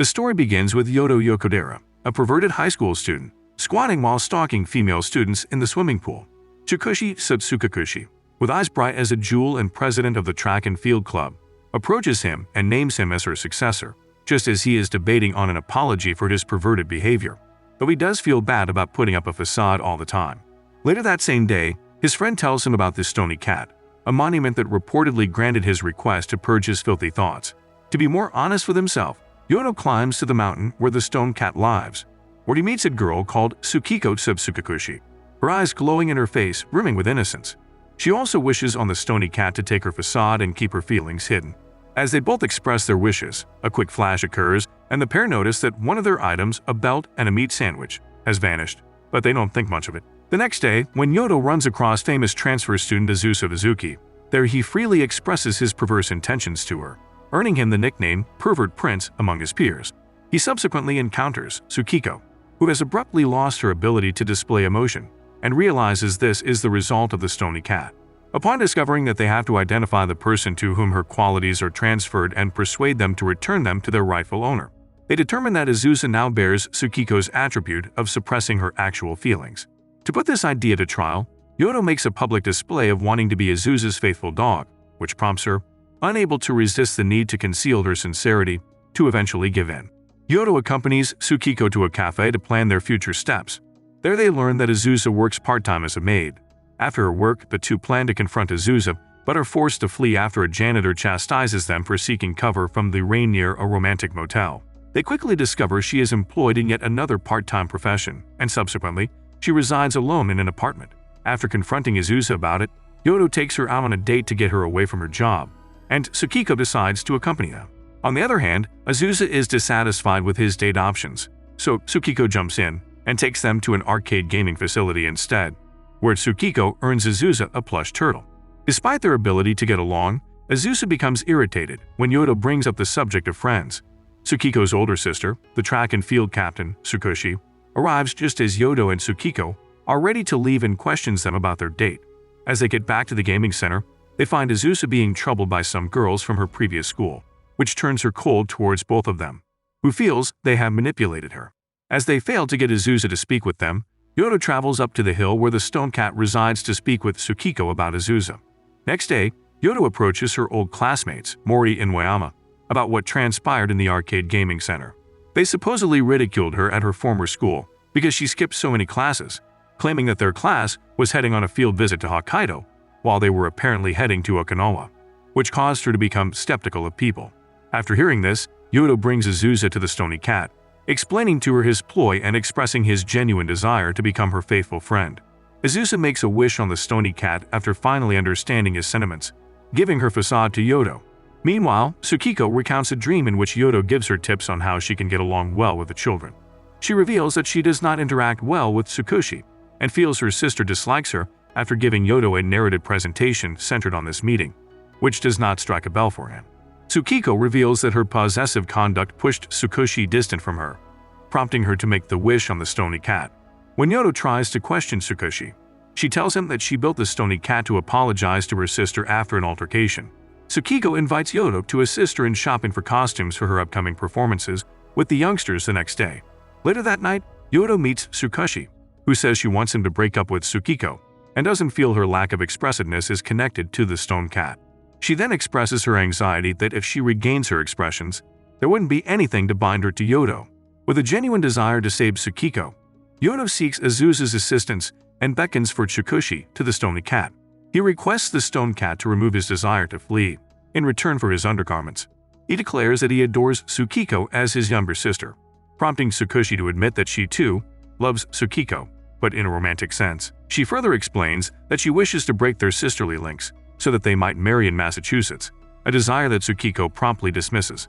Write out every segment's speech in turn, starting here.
The story begins with Youto Yokodera, a perverted high school student, squatting while stalking female students in the swimming pool. Tsukiko, with eyes bright as a jewel and president of the track and field club, approaches him and names him as her successor, just as he is debating on an apology for his perverted behavior. Though he does feel bad about putting up a facade all the time. Later that same day, his friend tells him about the stony cat, a monument that reportedly granted his request to purge his filthy thoughts. To be more honest with himself, Youto climbs to the mountain where the stone cat lives, where he meets a girl called Tsukiko, her eyes glowing in her face, brimming with innocence. She also wishes on the stony cat to take her facade and keep her feelings hidden. As they both express their wishes, a quick flash occurs, and the pair notice that one of their items, a belt and a meat sandwich, has vanished, but they don't think much of it. The next day, when Youto runs across famous transfer student Azusa, there he freely expresses his perverse intentions to her, earning him the nickname Pervert Prince among his peers. He subsequently encounters Tsukiko, who has abruptly lost her ability to display emotion, and realizes this is the result of the stony cat. Upon discovering that they have to identify the person to whom her qualities are transferred and persuade them to return them to their rightful owner, they determine that Azusa now bears Tsukiko's attribute of suppressing her actual feelings. To put this idea to trial, Youto makes a public display of wanting to be Azusa's faithful dog, which prompts her, unable to resist the need to conceal her sincerity, to eventually give in. Youto accompanies Tsukiko to a cafe to plan their future steps. There they learn that Azusa works part-time as a maid. After her work, the two plan to confront Azusa, but are forced to flee after a janitor chastises them for seeking cover from the rain near a romantic motel. They quickly discover she is employed in yet another part-time profession, and subsequently, she resides alone in an apartment. After confronting Azusa about it, Youto takes her out on a date to get her away from her job, and Tsukiko decides to accompany them. On the other hand, Azusa is dissatisfied with his date options, so Tsukiko jumps in and takes them to an arcade gaming facility instead, where Tsukiko earns Azusa a plush turtle. Despite their ability to get along, Azusa becomes irritated when Youto brings up the subject of friends. Tsukiko's older sister, the track and field captain, Tsukushi, arrives just as Youto and Tsukiko are ready to leave and questions them about their date. As they get back to the gaming center, they find Azusa being troubled by some girls from her previous school, which turns her cold towards both of them, who feels they have manipulated her. As they fail to get Azusa to speak with them, Youto travels up to the hill where the stone cat resides to speak with Tsukiko about Azusa. Next day, Youto approaches her old classmates, Mori and Wayama, about what transpired in the arcade gaming center. They supposedly ridiculed her at her former school because she skipped so many classes, claiming that their class was heading on a field visit to Hokkaido while they were apparently heading to Okinawa, which caused her to become skeptical of people. After hearing this, Youto brings Azusa to the stony cat, explaining to her his ploy and expressing his genuine desire to become her faithful friend. Azusa makes a wish on the stony cat after finally understanding his sentiments, giving her facade to Youto. Meanwhile, Tsukiko recounts a dream in which Youto gives her tips on how she can get along well with the children. She reveals that she does not interact well with Tsukushi and feels her sister dislikes her after giving Youto a narrative presentation centered on this meeting, which does not strike a bell for him. Tsukiko reveals that her possessive conduct pushed Tsukushi distant from her, prompting her to make the wish on the stony cat. When Youto tries to question Tsukushi, she tells him that she built the stony cat to apologize to her sister after an altercation. Tsukiko invites Youto to assist her in shopping for costumes for her upcoming performances with the youngsters the next day. Later that night, Youto meets Tsukushi, who says she wants him to break up with Tsukiko and doesn't feel her lack of expressiveness is connected to the stone cat. She then expresses her anxiety that if she regains her expressions, there wouldn't be anything to bind her to Youto. With a genuine desire to save Tsukiko, Youto seeks Azusa's assistance and beckons for Tsukushi to the stony cat. He requests the stone cat to remove his desire to flee, in return for his undergarments. He declares that he adores Tsukiko as his younger sister, prompting Tsukushi to admit that she too loves Tsukiko, but in a romantic sense. She further explains that she wishes to break their sisterly links so that they might marry in Massachusetts, a desire that Tsukiko promptly dismisses.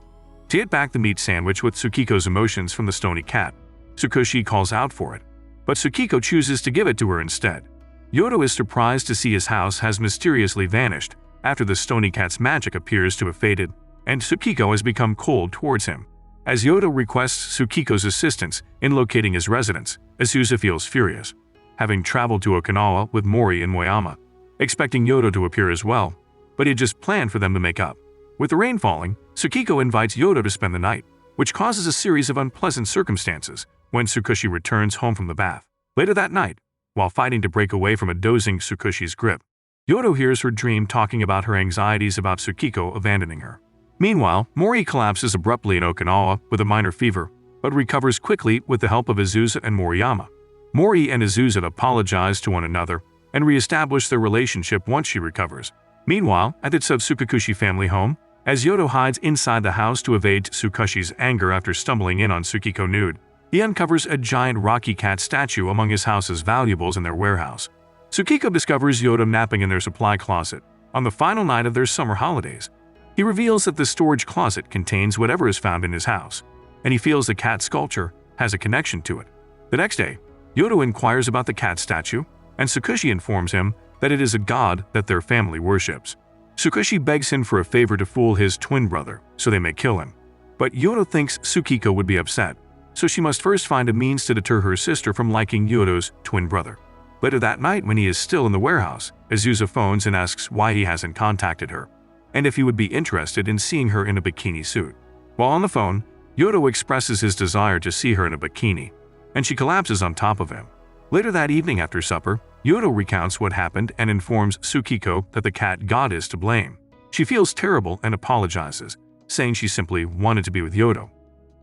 To get back the meat sandwich with Tsukiko's emotions from the stony cat, Tsukushi calls out for it, but Tsukiko chooses to give it to her instead. Youto is surprised to see his house has mysteriously vanished after the stony cat's magic appears to have faded, and Tsukiko has become cold towards him. As Youto requests Tsukiko's assistance in locating his residence, Azusa feels furious, having traveled to Okinawa with Mori and Moyama, expecting Youto to appear as well, but he had just planned for them to make up. With the rain falling, Tsukiko invites Youto to spend the night. which causes a series of unpleasant circumstances when Tsukushi returns home from the bath. Later that night, while fighting to break away from a dozing Tsukushi's grip, Youto hears her dream talking about her anxieties about Tsukiko abandoning her. Meanwhile, Mori collapses abruptly in Okinawa with a minor fever, but recovers quickly with the help of Azusa and Moriyama. Mori and Azusa apologize to one another and re-establish their relationship once she recovers. Meanwhile, at the Tsukikushi family home, as Youto hides inside the house to evade Tsukushi's anger after stumbling in on Tsukiko nude, he uncovers a giant rocky cat statue among his house's valuables in their warehouse. Tsukiko discovers Youto napping in their supply closet on the final night of their summer holidays. He reveals that the storage closet contains whatever is found in his house, and he feels the cat sculpture has a connection to it. The next day, Youto inquires about the cat statue, and Tsukushi informs him that it is a god that their family worships. Tsukushi begs him for a favor to fool his twin brother so they may kill him, but Youto thinks Tsukiko would be upset, so she must first find a means to deter her sister from liking Yoto's twin brother. Later that night, when he is still in the warehouse, Azusa phones and asks why he hasn't contacted her, and if he would be interested in seeing her in a bikini suit. While on the phone, Youto expresses his desire to see her in a bikini, and she collapses on top of him. Later that evening after supper, Youto recounts what happened and informs Tsukiko that the cat god is to blame. She feels terrible and apologizes, saying she simply wanted to be with Youto.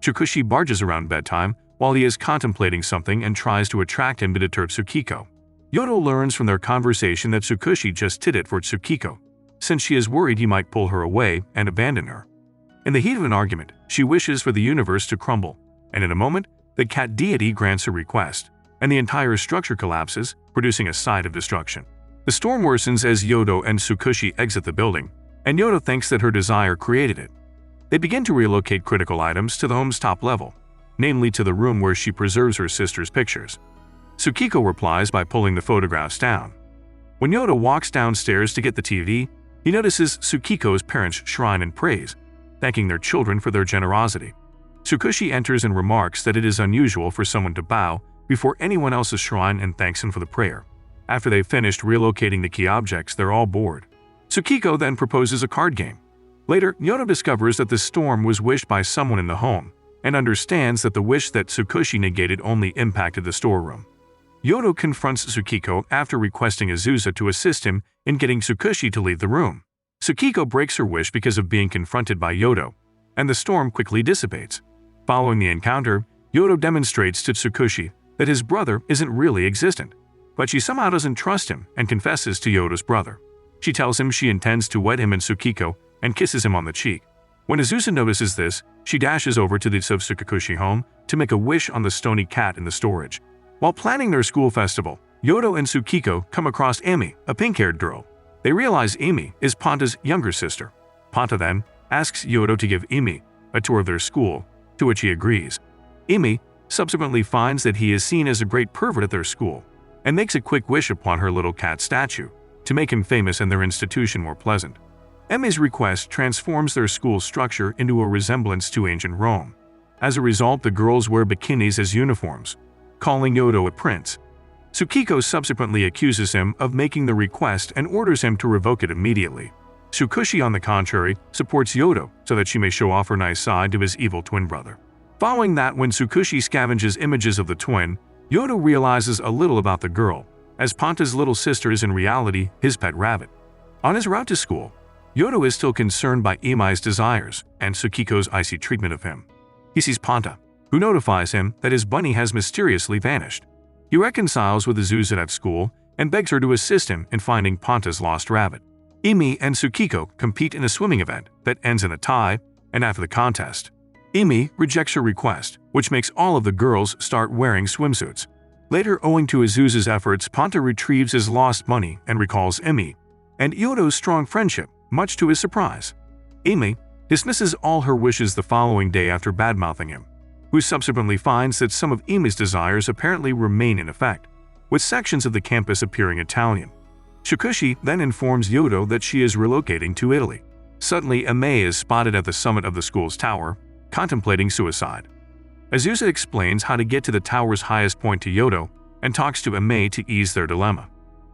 Tsukushi barges around bedtime while he is contemplating something and tries to attract him to deter Tsukiko. Youto learns from their conversation that Tsukushi just did it for Tsukiko, since she is worried he might pull her away and abandon her. In the heat of an argument, she wishes for the universe to crumble, and in a moment, the cat deity grants her request, and the entire structure collapses, producing a site of destruction. The storm worsens as Youto and Tsukushi exit the building, and Youto thinks that her desire created it. They begin to relocate critical items to the home's top level, namely to the room where she preserves her sister's pictures. Tsukiko replies by pulling the photographs down. When Youto walks downstairs to get the TV, he notices Tsukiko's parents' shrine and prays, thanking their children for their generosity. Tsukushi enters and remarks that it is unusual for someone to bow before anyone else's shrine and thanks him for the prayer. After they've finished relocating the key objects, they're all bored. Tsukiko then proposes a card game. Later, Youto discovers that the storm was wished by someone in the home, and understands that the wish that Tsukushi negated only impacted the storeroom. Youto confronts Tsukiko after requesting Azusa to assist him in getting Tsukushi to leave the room. Tsukiko breaks her wish because of being confronted by Youto, and the storm quickly dissipates. Following the encounter, Youto demonstrates to Tsukushi that his brother isn't really existent, but she somehow doesn't trust him and confesses to Yoto's brother. She tells him she intends to wed him and Tsukiko and kisses him on the cheek. When Azusa notices this, she dashes over to the Tsukikushi home to make a wish on the stony cat in the storage. While planning their school festival, Youto and Tsukiko come across Amy, a pink-haired girl. They realize Amy is Ponta's younger sister. Ponta then asks Youto to give Amy a tour of their school, to which he agrees. Amy subsequently finds that he is seen as a great pervert at their school, and makes a quick wish upon her little cat statue to make him famous and their institution more pleasant. Emmy's request transforms their school structure into a resemblance to ancient Rome. As a result, the girls wear bikinis as uniforms, calling Youto a prince. Tsukiko subsequently accuses him of making the request and orders him to revoke it immediately. Tsukushi, on the contrary, supports Youto so that she may show off her nice side to his evil twin brother. Following that, when Tsukushi scavenges images of the twin, Youto realizes a little about the girl, as Ponta's little sister is in reality his pet rabbit. On his route to school, Youto is still concerned by Imai's desires and Tsukiko's icy treatment of him. He sees Ponta, who notifies him that his bunny has mysteriously vanished. He reconciles with Azusa at school and begs her to assist him in finding Ponta's lost rabbit. Imi and Tsukiko compete in a swimming event that ends in a tie, and after the contest, Imi rejects her request, which makes all of the girls start wearing swimsuits. Later, owing to Azusa's efforts, Ponta retrieves his lost bunny and recalls Imi and Yoto's strong friendship, much to his surprise. Imi dismisses all her wishes the following day after badmouthing him, who subsequently finds that some of Imi's desires apparently remain in effect, with sections of the campus appearing Italian. Tsukushi then informs Youto that she is relocating to Italy. Suddenly, Ame is spotted at the summit of the school's tower, contemplating suicide. Azusa explains how to get to the tower's highest point to Youto and talks to Ame to ease their dilemma.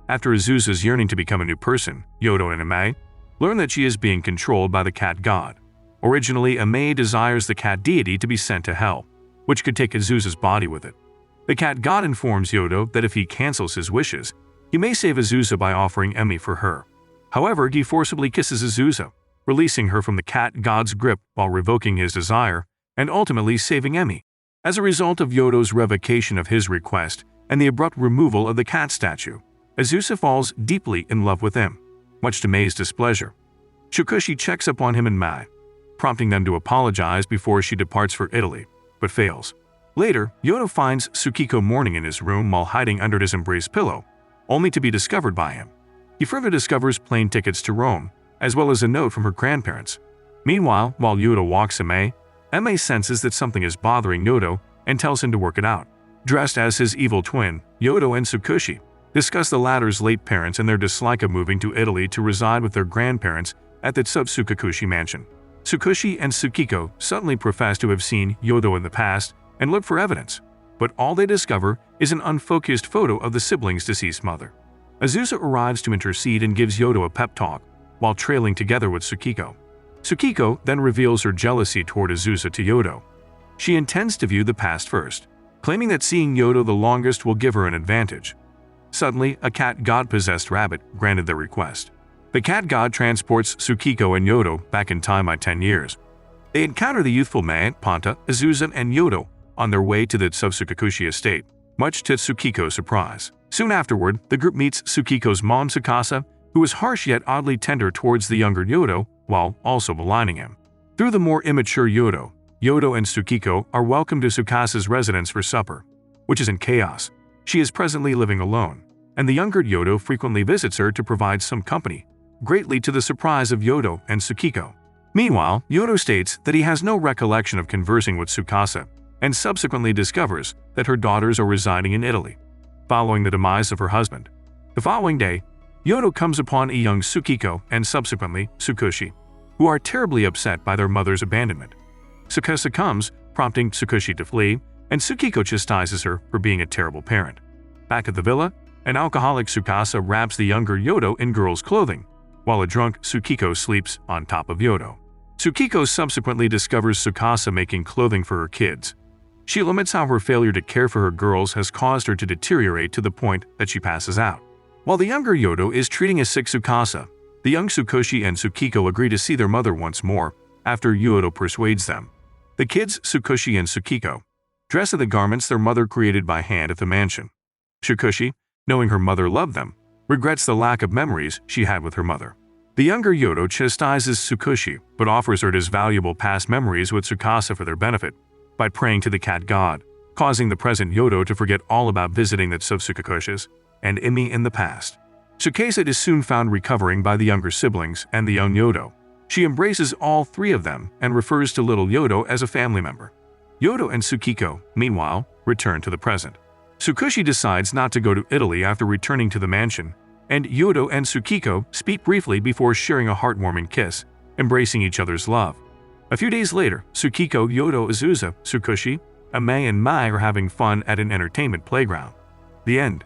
After Azusa's yearning to become a new person, Youto and Ame learn that she is being controlled by the cat god, Originally, Ame desires the cat deity to be sent to hell, which could take Azusa's body with it. The cat god informs Youto that if he cancels his wishes, he may save Azusa by offering Emi for her. However, he forcibly kisses Azusa, releasing her from the cat god's grip while revoking his desire and ultimately saving Emi. As a result of Yoto's revocation of his request and the abrupt removal of the cat statue, Azusa falls deeply in love with him, much to Mei's displeasure. Tsukushi checks up on him and Mei, prompting them to apologize before she departs for Italy, but fails. Later, Youto finds Tsukiko mourning in his room while hiding under his embrace pillow, only to be discovered by him. He further discovers plane tickets to Rome, as well as a note from her grandparents. Meanwhile, while Youto walks Ame senses that something is bothering Youto and tells him to work it out. Dressed as his evil twin, Youto and Tsukushi discuss the latter's late parents and their dislike of moving to Italy to reside with their grandparents at the Tsukikushi mansion. Tsukushi and Tsukiko suddenly profess to have seen Youto in the past and look for evidence, but all they discover is an unfocused photo of the siblings' deceased mother. Azusa arrives to intercede and gives Youto a pep talk while trailing together with Tsukiko. Tsukiko then reveals her jealousy toward Azusa to Youto. She intends to view the past first, claiming that seeing Youto the longest will give her an advantage. Suddenly, a cat god-possessed rabbit granted their request. The cat god transports Tsukiko and Youto back in time by 10 years. They encounter the youthful Mei, Panta, Azusa, and Youto on their way to the Tsukikushi estate, much to Tsukiko's surprise. Soon afterward, the group meets Tsukiko's mom Tsukasa, who is harsh yet oddly tender towards the younger Youto, while also maligning him. Through the more immature Youto and Tsukiko are welcomed to Tsukasa's residence for supper, which is in chaos. She is presently living alone, and the younger Youto frequently visits her to provide some company, greatly to the surprise of Youto and Tsukiko. Meanwhile, Youto states that he has no recollection of conversing with Tsukasa, and subsequently discovers that her daughters are residing in Italy, following the demise of her husband. The following day, Youto comes upon a young Tsukiko and subsequently Tsukushi, who are terribly upset by their mother's abandonment. Tsukasa comes, prompting Tsukushi to flee, and Tsukiko chastises her for being a terrible parent. Back at the villa, an alcoholic Tsukasa wraps the younger Youto in girls' clothing, while a drunk Tsukiko sleeps on top of Youto. Tsukiko subsequently discovers Tsukasa making clothing for her kids. She laments how her failure to care for her girls has caused her to deteriorate to the point that she passes out. While the younger Youto is treating a sick Tsukasa, the young Tsukushi and Tsukiko agree to see their mother once more after Youto persuades them. The kids, Tsukushi and Tsukiko, dress in the garments their mother created by hand at the mansion. Tsukushi, knowing her mother loved them, regrets the lack of memories she had with her mother. The younger Youto chastises Tsukushi but offers her his valuable past memories with Tsukasa for their benefit by praying to the cat god, causing the present Youto to forget all about visiting the Tsukikushis and Emi in the past. Tsukasa is soon found recovering by the younger siblings and the young Youto. She embraces all three of them and refers to little Youto as a family member. Youto and Tsukiko, meanwhile, return to the present. Tsukushi decides not to go to Italy after returning to the mansion, and Youto and Tsukiko speak briefly before sharing a heartwarming kiss, embracing each other's love. A few days later, Tsukiko, Youto, Azusa, Tsukushi, Ame, and Mai are having fun at an entertainment playground. The end.